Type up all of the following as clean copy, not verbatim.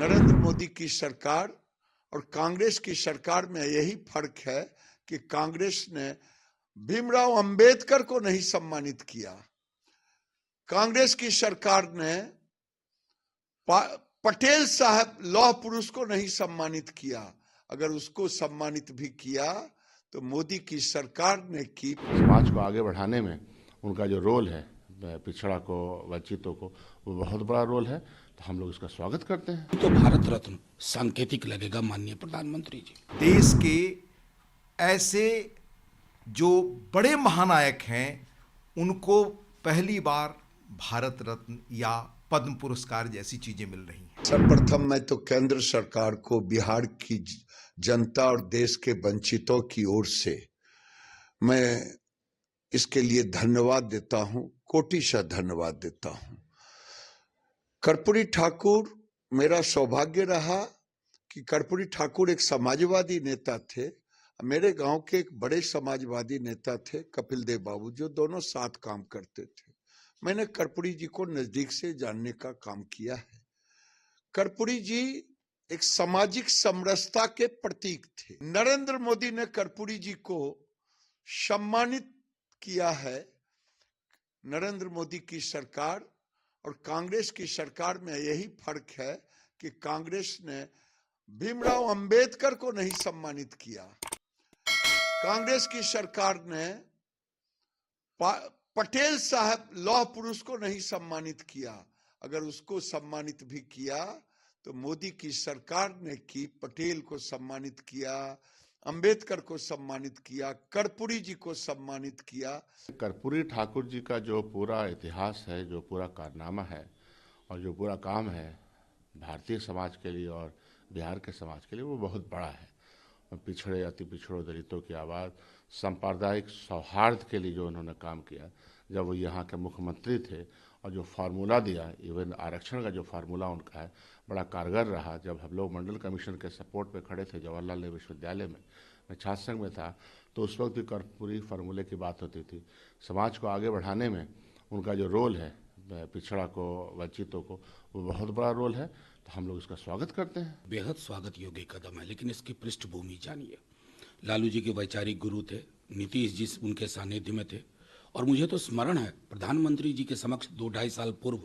नरेंद्र मोदी की सरकार और कांग्रेस की सरकार में यही फर्क है कि कांग्रेस ने भीमराव अंबेडकर को नहीं सम्मानित किया। कांग्रेस की सरकार ने पटेल साहब लौह पुरुष को नहीं सम्मानित किया। अगर उसको सम्मानित भी किया तो मोदी की सरकार ने की। समाज को आगे बढ़ाने में उनका जो रोल है, पिछड़ा को, वंचितों को, वो बहुत बड़ा रोल है। तो हम लोग इसका स्वागत करते हैं। तो भारत रत्न सांकेतिक लगेगा माननीय प्रधानमंत्री जी। देश के ऐसे जो बड़े महानायक हैं उनको पहली बार भारत रत्न या पद्म पुरस्कार जैसी चीजें मिल रही हैं। सर्वप्रथम मैं तो केंद्र सरकार को बिहार की जनता और देश के वंचितों की ओर से मैं इसके लिए धन्यवाद देता हूं, कोटिशः धन्यवाद देता हूं। कर्पूरी ठाकुर, मेरा सौभाग्य रहा कि कर्पूरी ठाकुर एक समाजवादी नेता थे। मेरे गांव के एक बड़े समाजवादी नेता थे कपिल देव बाबू, जो दोनों साथ काम करते थे। मैंने कर्पूरी जी को नजदीक से जानने का काम किया है। कर्पूरी जी एक सामाजिक समरसता के प्रतीक थे। नरेंद्र मोदी ने कर्पूरी जी को सम्मानित किया है। नरेंद्र मोदी की सरकार और कांग्रेस की सरकार में यही फर्क है कि कांग्रेस ने भीमराव अंबेडकर को नहीं सम्मानित किया। कांग्रेस की सरकार ने पटेल साहब लौह पुरुष को नहीं सम्मानित किया। अगर उसको सम्मानित भी किया तो मोदी की सरकार ने की। पटेल को सम्मानित किया, अंबेडकर को सम्मानित किया, कर्पूरी जी को सम्मानित किया। कर्पूरी ठाकुर जी का जो पूरा इतिहास है, जो पूरा कारनामा है और जो पूरा काम है भारतीय समाज के लिए और बिहार के समाज के लिए, वो बहुत बड़ा है। पिछड़े, अति पिछड़ों, दलितों की आवाज़, सांप्रदायिक सौहार्द के लिए जो उन्होंने काम किया जब वो यहाँ के मुख्यमंत्री थे, और जो फार्मूला दिया, इवन आरक्षण का जो फार्मूला उनका है, बड़ा कारगर रहा। जब हम लोग मंडल कमीशन के सपोर्ट पे खड़े थे जवाहरलाल नेहरू विश्वविद्यालय में, मैं छात्र संघ में था, तो उस वक्त भी कर्पूरी फार्मूले की बात होती थी। समाज को आगे बढ़ाने में उनका जो रोल है, पिछड़ा को, वंचितों को, वो बहुत बड़ा रोल है। तो हम लोग इसका स्वागत करते हैं। बेहद स्वागत योग्य कदम है, लेकिन इसकी पृष्ठभूमि जानिए। लालू जी के वैचारिक गुरु थे, नीतीश जी उनके सानिध्य में थे, और मुझे तो स्मरण है प्रधानमंत्री जी के समक्ष 2-2.5 साल पूर्व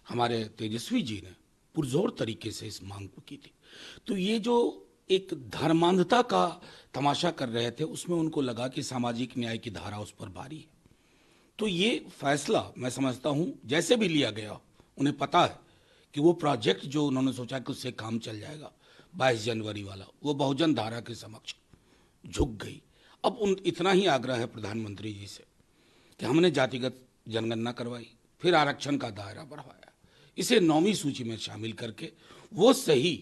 हमारे तेजस्वी जी ने पुरजोर तरीके से इस मांग को की थी। तो ये जो एक धर्मांधता का तमाशा कर रहे थे, उसमें उनको लगा कि सामाजिक न्याय की धारा उस पर भारी है। तो ये फैसला मैं समझता हूं जैसे भी लिया गया, उन्हें पता है कि वो प्रोजेक्ट जो उन्होंने सोचा कि उससे काम चल जाएगा 22 जनवरी वाला, वो बहुजन धारा के समक्ष झुक गई। अब इतना ही आग्रह है प्रधानमंत्री जी से कि हमने जातिगत जनगणना करवाई, फिर आरक्षण का दायरा बढ़ाया, इसे 9वीं सूची में शामिल करके वो सही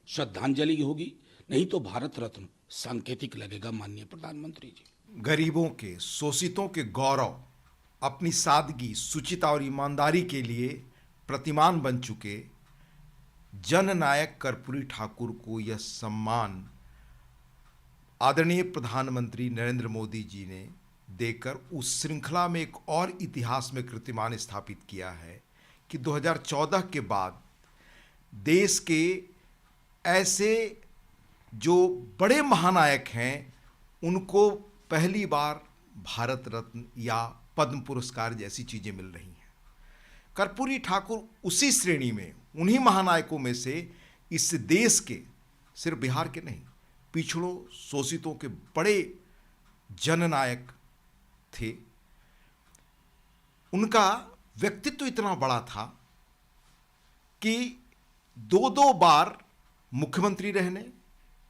श्रद्धांजलि होगी, नहीं तो भारत रत्न सांकेतिक लगेगा माननीय प्रधानमंत्री जी। गरीबों के, शोषितों के गौरव, अपनी सादगी, शुचिता और ईमानदारी के लिए प्रतिमान बन चुके जननायक कर्पूरी ठाकुर को यह सम्मान आदरणीय प्रधानमंत्री नरेंद्र मोदी जी ने देकर उस श्रृंखला में एक और इतिहास में कीर्तिमान स्थापित किया है कि 2014 के बाद देश के ऐसे जो बड़े महानायक हैं उनको पहली बार भारत रत्न या पद्म पुरस्कार जैसी चीजें मिल रही हैं। कर्पूरी ठाकुर उसी श्रेणी में, उन्हीं महानायकों में से इस देश के, सिर्फ बिहार के नहीं, पिछड़ों, शोषितों के बड़े जननायक थे। उनका व्यक्तित्व इतना बड़ा था कि 2-2 बार मुख्यमंत्री रहने,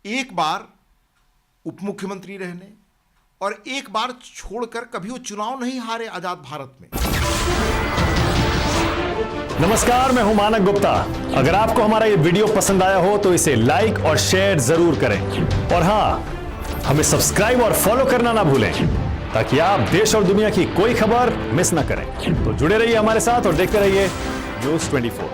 एक बार उप मुख्यमंत्री रहने, और एक बार छोड़कर कभी वो चुनाव नहीं हारे आजाद भारत में। नमस्कार, मैं हूं मानक गुप्ता। अगर आपको हमारा ये वीडियो पसंद आया हो तो इसे लाइक और शेयर जरूर करें, और हां, हमें सब्सक्राइब और फॉलो करना ना भूलें ताकि आप देश और दुनिया की कोई खबर मिस ना करें। तो जुड़े रहिए हमारे साथ और देखते रहिए न्यूज़ 24।